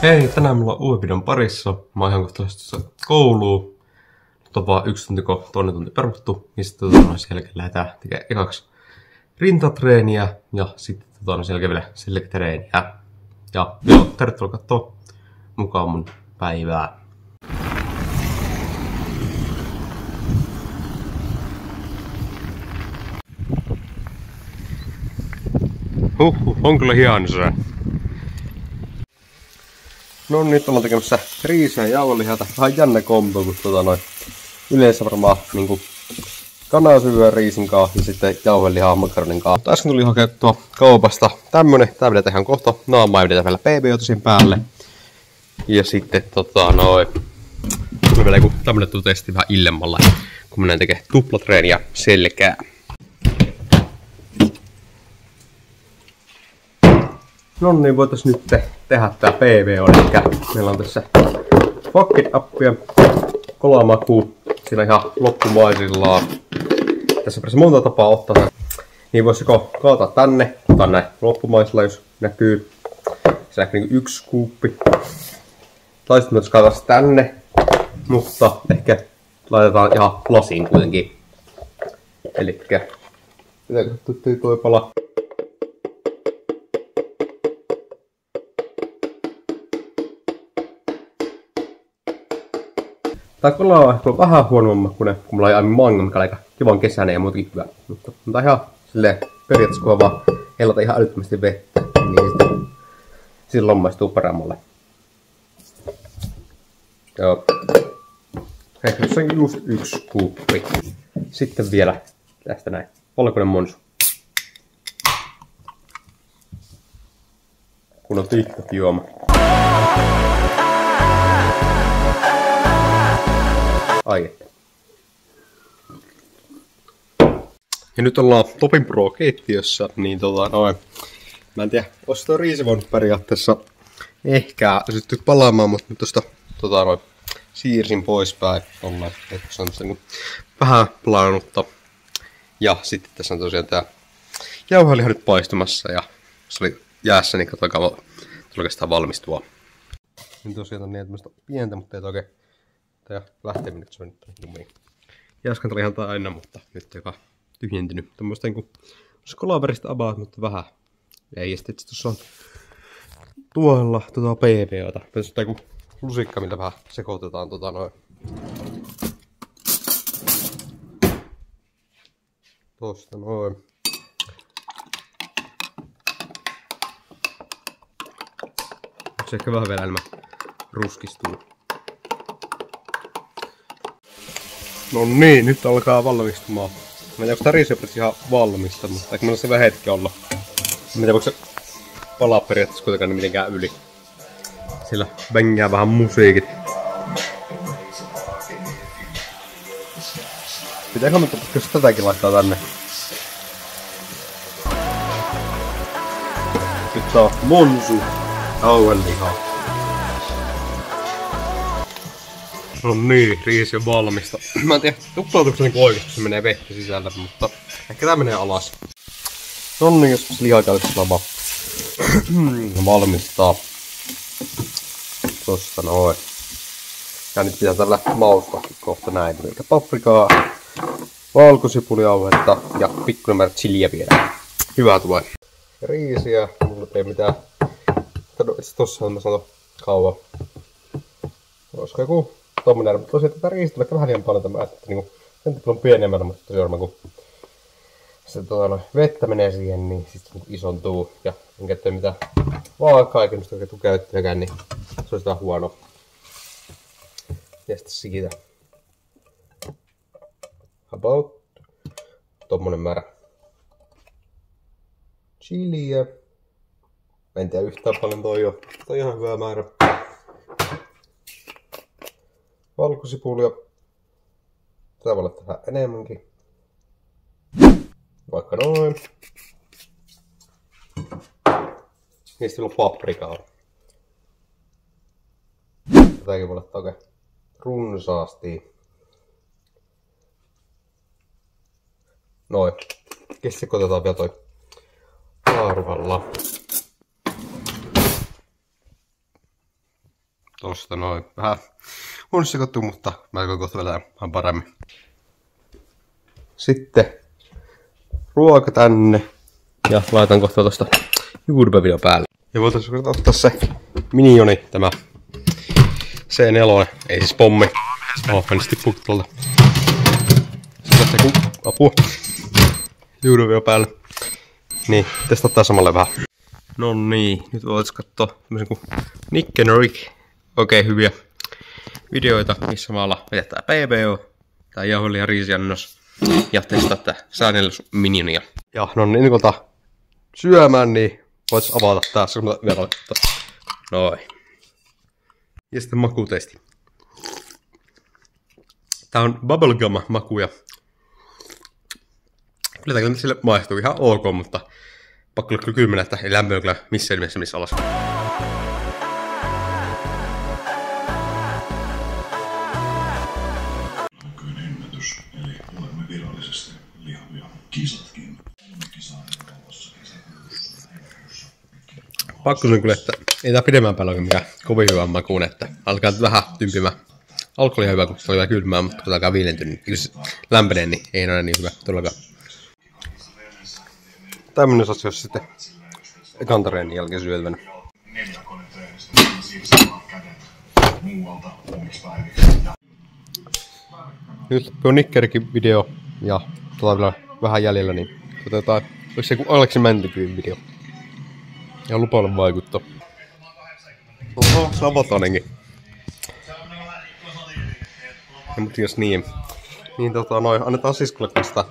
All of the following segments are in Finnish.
Hei, tänään mulla on uuden videon parissa. Mä oon ihan kohta lähdössä kouluun. Nyt on vaan 1 tunti, kun toinen tunti peruttu. Ja sitten sen jälkeen lähdetään tekemään ekaksi rintatreeniä. Ja sitten sen jälkeen vielä selkätreeniä. Ja joo, tervetuloa kattoo mukaan mun päivää. On kyllä hieno se. No nyt ollaan tekemässä riisiä ja jauhelihaa. Vähän jännä kombo, kun yleensä varmaan niinku kanasyöä riisin kanssa ja sitten jauhelihaa makaronin kanssa. Äsken tuli hakettua kaupasta tämmönen. Tää pitää tehdä kohta. Naamaa pidetään vielä PB-otosin päälle. Ja sitten tuli vielä joku tämmönen testi vähän illemmalla, kun mennään tekemään tuplatreeniä selkää. No niin, voitais nyt tehdä tää PBO, eli meillä on tässä Pocket-appia, kolamakuu, siinä ihan loppumaisillaan. Tässä on monta tapaa ottaa sen. Niin vois joko kaataa tänne, ottaa näin loppumaisilla, jos näkyy. Se näkyy niinku 1 skuuppi. Tai sitten myös kaataa se tänne, mutta ehkä laitetaan ihan lasiin kuitenkin. Elikkä, pitääkö tuttua toi pala? Tää kola on ehkä vähän huonomman kuin mulla oli aiemmin manga, mikä oli aika kivan kesäinen ja muutenkin hyvä. Mutta ihan silleen periaatteessa kun vaan heilata ihan älyttömästi vettä, niin sitten silloin maistuu paremmalle. Joo. Ehkä se on just 1 skuuppi. Sitten vielä tästä näin. Valkoinen monsu. Kun on tikkakin juoma. Ai että. Ja nyt ollaan Topin Pro keittiössä, niin mä en tiedä, ois toi riisi voinut periaatteessa ehkä syttyä palaamaan, mutta nyt tosta siirsin poispäin ollaan, että se on niin vähän palaanutta. Ja sitten tässä on tosiaan tää jauheliha nyt paistumassa ja se oli jäässä, niin katsotaan oikeastaan valmistua. Nyt tosiaan on niin tämmöstä pientä, mutta ei oikein ja lähteminen, se on nyt jumiin. Jaskanteli ihan aina, mutta nyt joka tyhjentynyt. Tämmöstä niinku kolaverista about, mutta vähän. Ei, ja sitten tuossa on tuolla PBOta. Tässä on joku lusikka, millä vähän sekoitetaan tosta noin. Se ehkä vähän vielä enemmän ruskistuu. No niin, nyt alkaa valmistumaan. Mä en tiedä, onko tää riisiopres ihan valmista, mutta eikö meillä se vähän hetki olla. Mä en tiedä, voiko se palaa periaatteessa kuitenkaan niin mitenkään yli. Sillä bängää vähän musiikit. Pitääkö nyt jos tätäkin laittaa tänne? Nyt saa monsu jauhelihaa. No niin, riisi on valmista. Mä en tiedä, tuplautuuko se oikeesti, kun se menee vettä sisällä, mutta ehkä tää menee alas. No niin, jos lihakäytössä vaan valmistaa. Tossa noin. Ja nyt pitää tällä maustaa kohta näin. Eli paprikaa, valkosipulijauhetta ja pikkuinen määrä chiliä vielä. Hyvää tulee. Riisiä, mulla ei mitään. Tossa on mä sanon kauan. Olisiko joku tommonen, mutta tosiaan tätä riistä vaikka vähän liian paljon tämä, että niinku sen on pienemmän, mutta tosiaan varmaan kun se vettä menee siihen, niin sitten niinku isontuu ja en käyttää mitään vaakaa eikä mistä oikein käyttöäkään, niin se olisi vähän huono. Ja sitten siitä about tommonen määrä chiliä. En tiedä yhtään paljon toi on ihan hyvä määrä. Valkosipulia. Tätä voi laittaa vähän enemmänkin. Vaikka noin. Ja sitten on paprikaa. Tätäkin voi laittaa oikein runsaasti. Noin. Sekoitetaan vielä toi harvalla. Tosta noin. Vähän huonosti sekoittu, mutta mä kohta vielä vähän paremmin. Sitten ruoka tänne. Ja laitan kohta tosta YouTube-video päälle. Ja voitaisiin ottaa se Minioni, tämä C4, ei siis pommi. Meni tippuu tuolta. Sitten kun apua YouTube-video päälle. Niin, testataan samalle vähän. No niin, nyt voitaisiin katsoa tämmösen kuin Nick and Rick. Oikein hyviä videoita, missä samalla vedetään PBO, tää jauheli ja riisiannos. Ja testaa tää C4 Minionia. Ja no niin, kun syömään, niin voit avata tässä, kun vielä laittaa. Noin. Ja sitten makutesti. Tää on bubblegum-makuja. Kyllä tää sille maistuu ihan ok, mutta pakko olla kyllä 10, että ei lämpöä kyllä missään nimessä missä alas. Nykyinen ennätys, eli olemme virallisesti lihavia kisatkin. Pakko sen kyllä, että ei tää pidemmän päällä oikein mikään kovin hyvän makuun, että alkaa nyt vähän tympimään. Alkoholi on hyvä, kun se oli vähän kylmää, mutta kun alkaa viilentynyt, niin jos lämpenee, niin ei ole niin hyvä todellakaan. Tämmönen asia sitten ekan treenin jälkeen syötävänä. 4 konetreenistä, niin siirsämään kädet muualta omiksi päiviksi. Nyt on Nikkerikin video ja vielä vähän jäljellä, niin otetaan, oliko se joku Aleksi Mäntykyyn video. Ja lupailla vaikuttaa. Oho, Sabatonenkin. Mutta jos niin noin, annetaan siskolle kanssa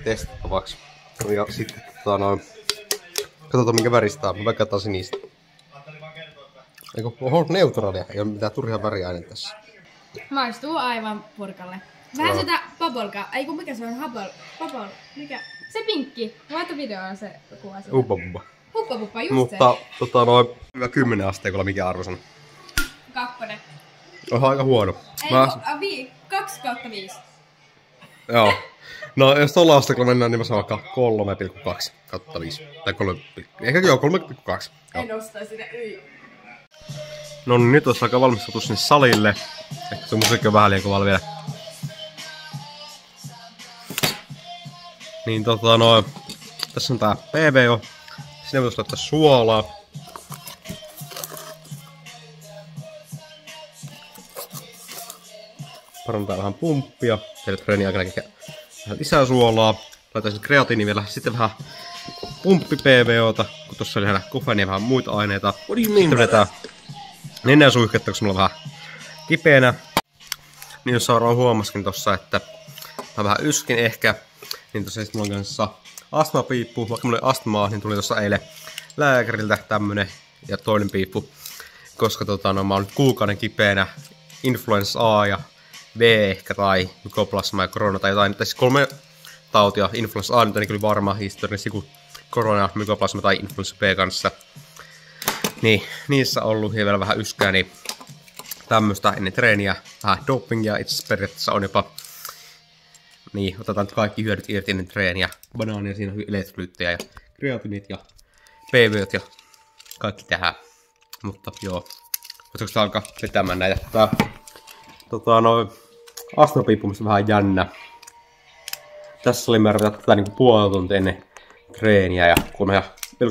testattavaksi. Ja sitten noin, katsotaan minkä väristä on, mä vaikka otan sinistä. Eiku, oho, neutraalia, ei oo mitään turhia väriaineita tässä. Maistuu aivan purkalle. Vähän No. sitä bubblekaa, ei kun mikä se on, bubble, mikä? Se pinkki, laita videoon se kuva siitä. Uppapuppa. Huppapuppa, just Mutta se. noin, hyvä 10 asteikolla mikä arvosana. 2. On aika huono. Ei, 2/5. Joo. No jos tuolla asteikolla mennään, niin mä saan vaikka 3,2 kautta 5. Tai 3, ehkä joo 3,2. Joo. En nostaa sitä No niin, nyt olisi aika valmistautua sinne salille. Ehkä tuo musiikki on vähän liian kovalla vielä. Niin tässä on tää PBO. Sinne voisi laittaa suolaa. Parantaa vähän pumppia. Teille treenin aikana ehkä vähän lisää suolaa. Laitaisin kreatiini vielä. Sitten vähän pumppi PBOta. Kun tossa oli ihan kofeiinia ja vähän muita aineita. Sitten vedetään nenäsuihketta, koska mulla on vähän kipeänä. Niin jos Saara huomaskin tossa, että mä vähän yskin ehkä. Niin tossa mulla on kanssa astmapiippu. Vaikka mulla oli astmaa, niin tuli tossa eilen lääkäriltä tämmönen ja toinen piippu. Koska mä oon nyt kuukauden kipeänä. Influenssa A ja B ehkä tai mykoplasma ja korona tai jotain. Tässä 3 tautia. Influenssa A nyt on kyllä varma historiallisesti kuin korona, mykoplasma tai influenssa B kanssa. Niin, niissä on ollut vielä vähän yskää, niin tämmöstä ennen treeniä. Vähän dopingia itse asiassa periaatteessa on jopa. Niin, otetaan nyt kaikki hyödyt irti ennen treeniä. Banaania, siinä on elektrolyyttejä ja kreatinit ja PVt ja kaikki tähän. Mutta joo, voitko sitä alkaa vetämään näitä? Tää astropiippumista vähän jännä. Tässä oli määrä tätä niinku puoli tuntia ennen treeniä ja kun mä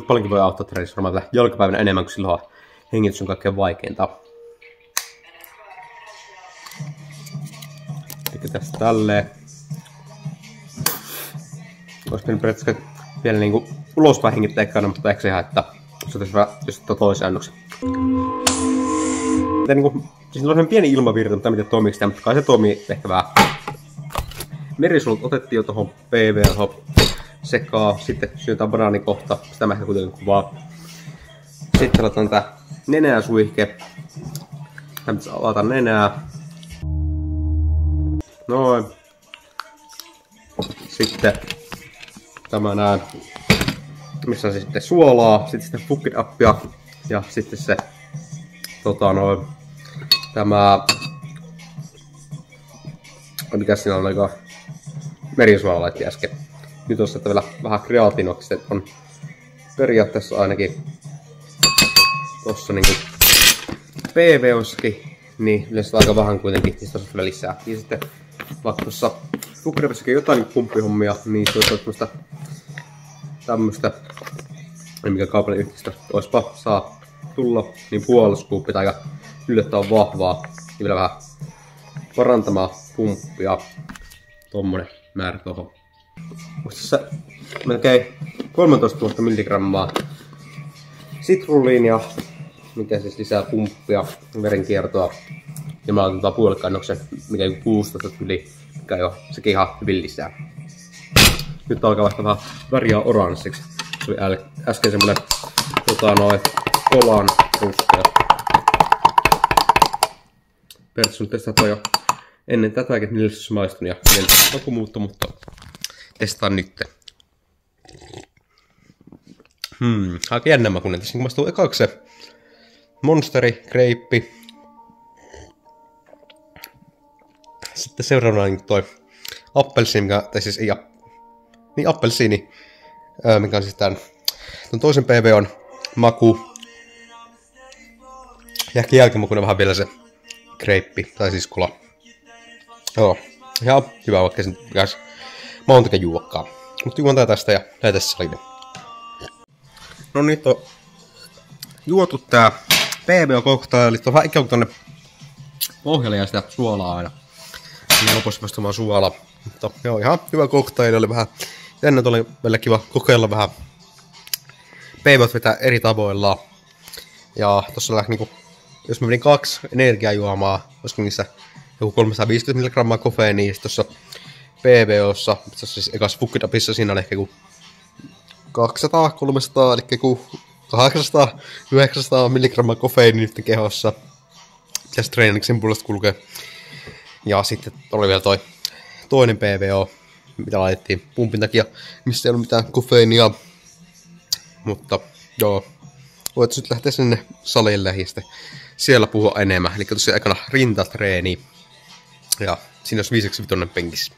paljonkin voi auttaa treenissä varmaan tätä jalkapäivänä enemmän, kun silloin hengitys on kaikkein vaikeinta. Eli tässä tälleen. Olisi pitänyt periaatteessa vielä niinku ulospäin hengittää ekana, mutta ehkä se ihan, että se olisi hyvä, jos ottaa toisen annoksen. Niinku, siis on pieni ilmavirta, mutta en tiedä toimiiko sitä, mutta kai se toimii ehkä vähän. Merisulut otettiin jo tohon PVH sekaan, sitten syötään banaanikohta, sitä mä ehkä kuitenkin kuvaa. Sitten laitetaan tää nenäsuihke. Tää pitäisi avata nenää. Noin. Sitten tämä näin, missä on sitten suolaa, sitten fuck it upia ja sitten se tämä mikä siinä olikaan merisuola laitti äsken. Nyt on sitten vielä vähän kreatinokset on periaatteessa ainakin tossa niinku PVOssakin niin yleensä aika vähän kuitenkin niistä vielä lisää. Ja sitten vaikka tuossa Fukrepessäkin jotain pumppihommia, niin se olisi tämmöstä, mikä kaapeliyhtistä olisipa saa tulla, niin puoluskuuppi tai yllättävän vahvaa ja vielä vähän parantamaan pumppia. Tommonen määrä tohon. Tässä melkein 13 000 milligrammaa sitruliinia, mikä siis lisää pumppia, verenkiertoa. Ja mä otan puolikannoksen, mikä on 16 yli, mikä jo sekin ihan hyvin lisää. Nyt alkaa vasta vähän väriä oranssiksi. Se oli äsken semmonen kolan ruskea. Periaatteessa nyt testataan jo ennen tätäkin, niille se maistunut ja joku muutto, mutta testaan nyt. Aika jännä makuinen. Tässä maistuu ekaksi se monsteri, greippi. Sitten seuraavana niin toi appelsiini, tai siis ei niin appelsiini, mikä on siis tän toisen PBOn maku. Ja jälkimakuinen vähän vielä se greippi, tai siis kola. Joo, ihan hyvä, vaikka se pitäisi montakin juokkaa. Mutta juon tää tästä ja lähetään salille. No nyt on juotu tää PBO-cocktaili. Tuossa ikään kuin tonne pohjalle ja sitä suolaa aina. Niin lopussa vasta vaan suolaa. Mutta joo, ihan hyvä cocktaili. Oli vähän jännä, oli vielä kiva kokeilla vähän PBOt vetää eri tavoilla. Ja tossa lähti niinku, jos mä vedin 2 energiajuomaa, olisiko niissä joku 350 milligrammaa kofeiiniä, ja tossa PBOssa, siis ekas Fukkidapissa siinä on ehkä joku 200, 300, eli joku 800, 900 milligrammaa kofeiiniä nyt kehossa. Pitäisi treeniksen puolesta kulkee. Ja sitten oli vielä toi toinen PBO, mitä laitettiin pumpin takia, missä ei ollut mitään kofeiinia. Mutta joo, voit nyt lähteä sinne salille ja sitten siellä puhua enemmän. Eli tosiaan ekana rintatreeni. Ja siinä olisi 5-5 penkissä.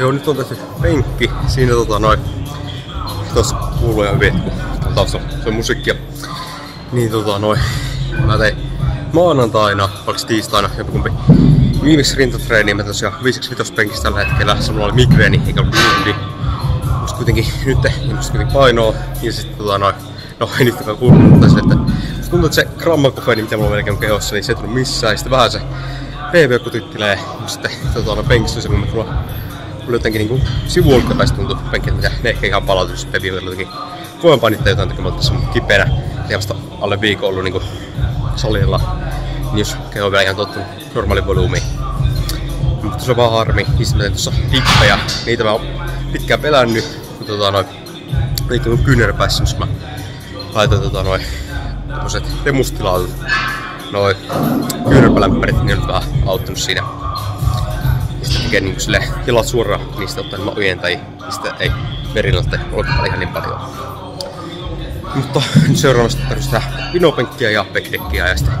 Joo, nyt on tehty penkki. Siinä tossa kuuluu ihan hyvin, kun taustalla se on musiikkia. Niin mä tein maanantaina, vaikka tiistaina, jokumpi viimeksi rintatreeniä. Mä tosiaan 5-5 penkistä tällä hetkellä. Se mulla oli migreeni, eikä ollut kundi. Musta kuitenkin nyt ihmiset kuitenkin painoa. Ja sitten no ei niitäkään kuullut, mutta sille, että musta tuntuu, että se grammakofeini, mitä mulla on melkein kehossa, niin se ei tullut missään. Ja sitten vähän se PB kutittelee. Sitten penkissä se, kun mä tulla jotenkin niinku sivuolta päästä tuntuu penkkiä, mitä ne ehkä ihan palautus PB jotenkin voimanpainittaa jotain tekemään tässä kipeänä. Ja vasta alle viikon ollut niinku salilla. Niin jos keho on vielä ihan tottunut normaali volyymiin. Mutta se on vaan harmi. Niistä mä tein tuossa dippejä. Niitä mä oon pitkään pelännyt. Niitä on kyynärpäissä, missä mä laitan tommoset remustilautut. Noi kyynärpälämpärit, niin on nyt vähän auttanut siinä. Sitten tekee niinku silleen tilat suoraan niistä ottaa ilman ojentajia. Niistä ei verilatte olkapäällä ihan niin paljon. Mutta nyt seuraavasti tarvitsee vinopenkkiä ja backdeckia ja sitten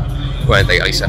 ojentajia lisää.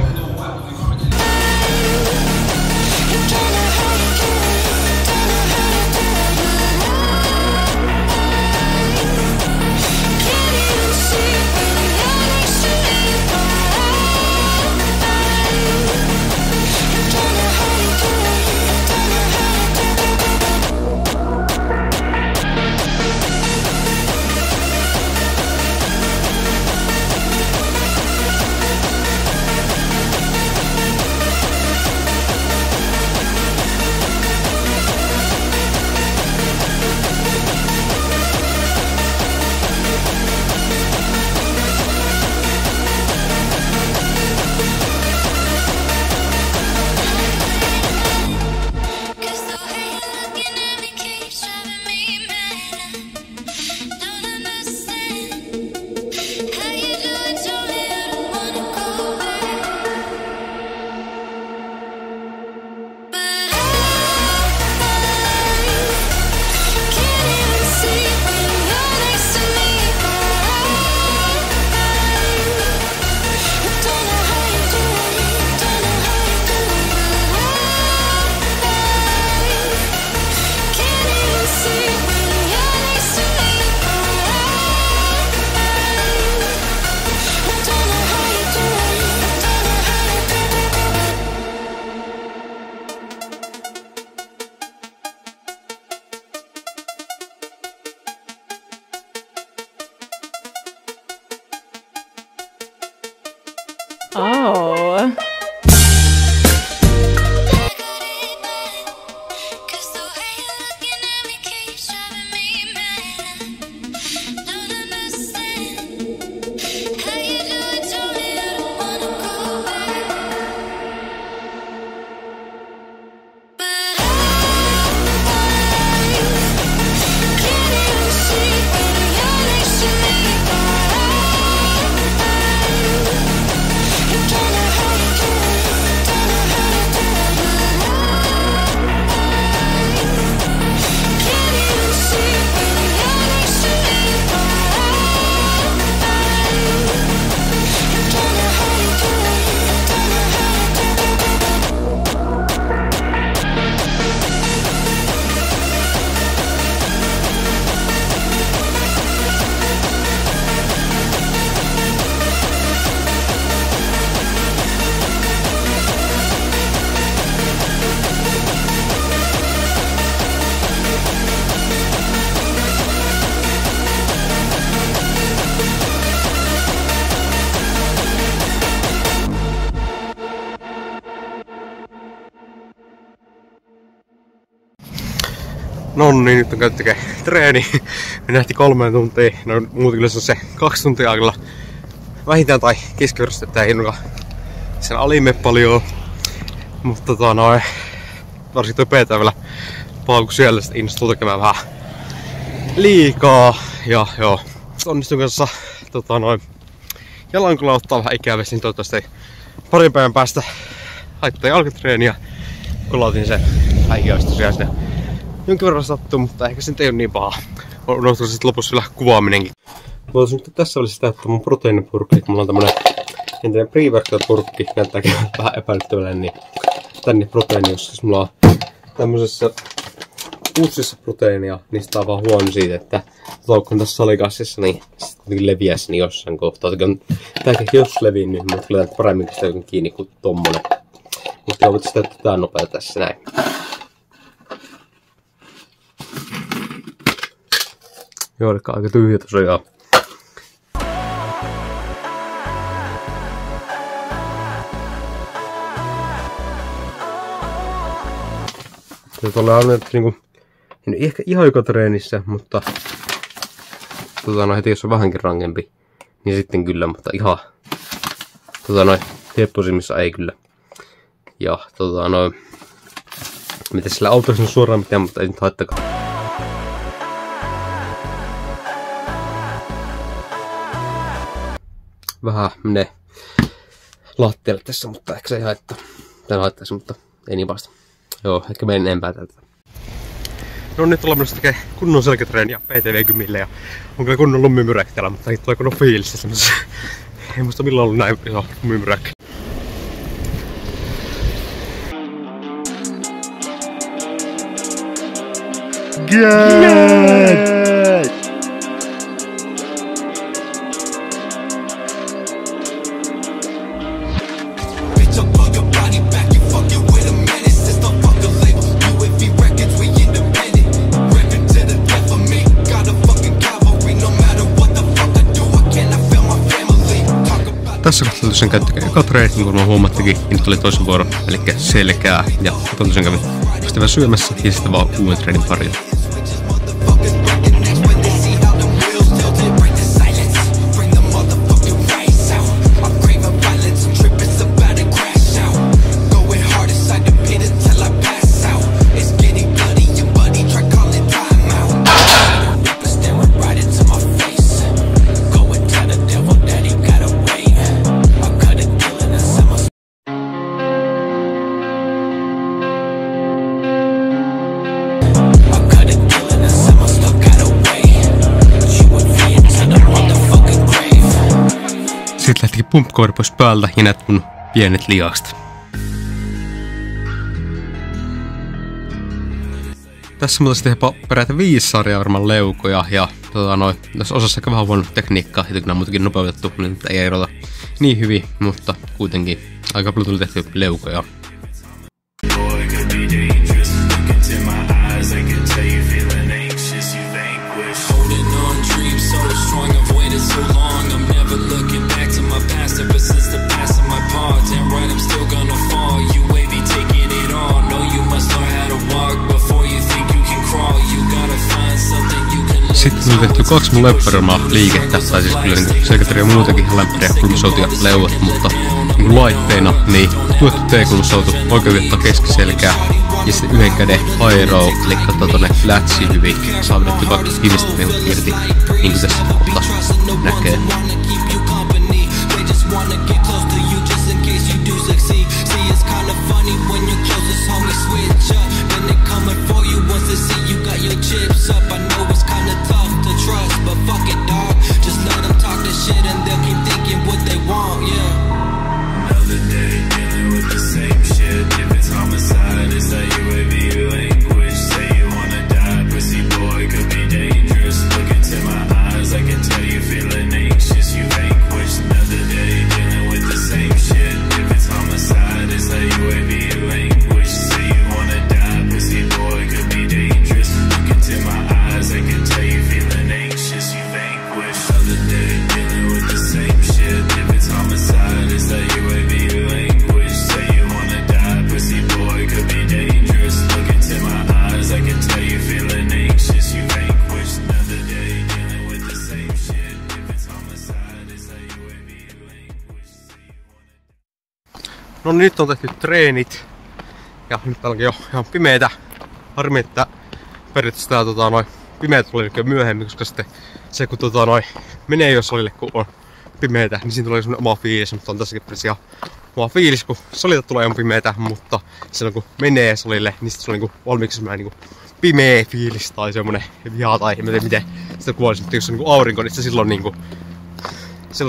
Oh. No niin, nyt on käyty treeni. Me nähtiin 3 tuntia. No muuten kyllä se on se 2 tuntia kyllä vähintään tai keskiverrosta, että ei sen alimme paljon. Mutta varsinkin toi P-päivällä paukku siellä, sitten innostuu tekemään vähän liikaa. Ja joo, onnistun kanssa jalan kyllä ottaa vähän ikävästi, niin toivottavasti parin päivän päästä haittaa jalkatreeniä. Kun lautin sen vähän ikävästi tosiaan sinne. Jonkin verran sattuu, mutta ehkä se nyt ei ole niin paha. Unohtuu sitten lopussa vielä kuvaaminenkin. Voisin nyt tässä välissä täyttää mun proteiinipurkki. Mulla on tämmönen entinen pre-workout-purkki. Näyttääkin vähän epäilyttävälle, niin tänne proteiini, jos mulla on tämmöisessä pussissa proteiinia, niin sitä on vaan huono siitä, että kun tässä salikassissa, niin sitten leviäisi niin jossain kohtaa. Tääkin jos levinnyt, mutta kyllä paremmin kun sitä kiinni kuin tommonen. Mutta joo, sitä täyttää nopea tässä näin. Joo, eli aika tyhjä tosiaan. Tuolla on nyt niinku, en ehkä ihan joka treenissä, mutta heti jos on vähänkin rankempi, niin sitten kyllä, mutta ihan hepposimmissa ei kyllä. Ja miten sillä autossa suoraan mitään, mutta ei nyt haittakaan. Vähän menee lattialle tässä, mutta ehkä se ei haittaa. Tän haittaisi, mutta ei niin vasta. Joo, ehkä menen enempää tältä. No nyt ollaan menossa tekee kunnon selkätreeniä PTV-kymille ja on kyllä kunnon lummimyräkki täällä, mutta tulee kunnon fiilistä semmosessa. Ei muista milloin ollut näin iso lummimyräkki. Get! Tässä kohtaa sen käyttäkää joka treeni, niin kuin mä huomattikin, niin nyt oli toisen vuoro, eli selkää. Ja tosiaan kävin just vähän syömässä ja sitten vaan uuden treenin pariin. Sitten lähtikin pumpkouri pois päältä ja näet mun pienet lihakset. Tässä mulla sitten peräti 5 sarjaa varmaan leukoja ja tässä osassa vähän huono tekniikkaa, ja kun on muutenkin nopeutettu, niin ei erota niin hyvin, mutta kuitenkin aika paljon tuli tehty leukoja. so long, I'm never looking back to my past ever since the past of my past. sitten on tehty 2 mun lempparimaa liikettä, tai siis kyllä niin selkätreeni on muutenkin ihan lemppariä, kulmasoutu ja leuat, mutta niin laitteina, niin tuettu T-kulmasoutu, oikein viettaa keskiselkää, ja sitten yhden käden high row, eli katsotaan tonne lätsiin hyvin, saa vedetty kaikki kivistä mehut irti, niin kuin tässä kohta näkee. No niin, nyt on tehty treenit ja nyt onkin jo ihan pimeetä. Harmi, että periaatteessa tää pimeät tulee jo myöhemmin, koska sitten se kun menee jo salille kun on pimeetä, niin siinä tulee semmonen oma fiilis, mutta on tässäkin ihan oma fiilis, kun salilta tulee ihan pimeetä, mutta silloin kun menee salille, niin sitten se on valmiiksi semmonen pimeä fiilis tai semmonen viha tai miten sitä kuvailisin, mutta jos on aurinko, niin silloin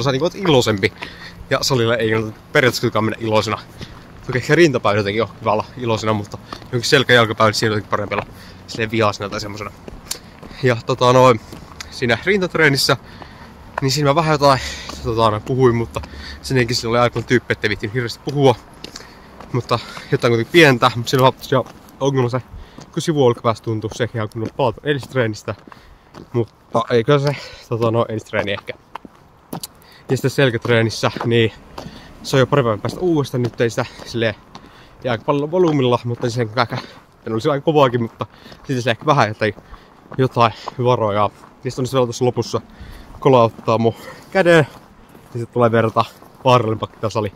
sä oot iloisempi. Ja salille ei periaatteessa kuitenkaan mennä iloisena. Toki ehkä rintapäin jotenkin on hyvä olla iloisena, mutta jonkin selkä- ja jalkapäin siinä on jotenkin parempi olla silleen vihaisena tai semmosena. Ja siinä rintatreenissä, niin siinä mä vähän jotain puhuin, mutta senkin siinä oli aika tyyppi, ettei viittiin hirveästi puhua. Mutta jotain kuitenkin pientä, mutta siinä on ongelma se, kun sivuolkapäässä tuntuu sekin ihan kun on palaton edistreenistä. Mutta eikö se edistreeni ehkä. Ja sitten selkätreenissä, niin se on jo pari päivän päästä uudestaan, nyt ei sitä silleen aika paljon volyymilla, mutta sen ehkä, en olisi aika kovaakin, mutta sitten se ehkä vähän jotain varoja. Ja sitten on se vielä tuossa lopussa kolauttaa mun käden, ja sitten tulee verrata vaarallimpaa sali.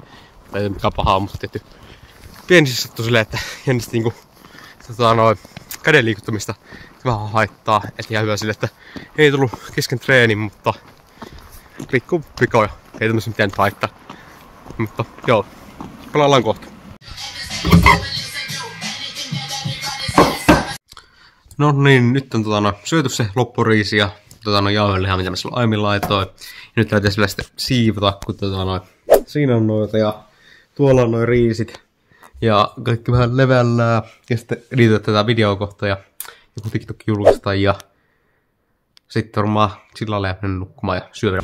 Tai ei mikään pahaa, mutta tehty pienissä sattuu silleen, että jännisti käden liikuttamista vähän haittaa. Et ihan hyvä silleen, että ei tullut kesken treenin, mutta liikkuu pikoja, ei tämmösen mitään nyt haittaa. Mutta joo, palaillaan kohta. No niin, nyt on syöty se loppuriisi ja jauhelihaa, mitä mä silloin aiemmin laitoin. Ja nyt täytyy vielä sitten siivota, kun siinä on noita ja tuolla on noin riisit. Ja kaikki vähän levällään. Ja sitten editoin tätä videoa kohta ja joku TikTok julkaistaan ja sitten varmaan sillä lailla mennä nukkumaan ja syödä.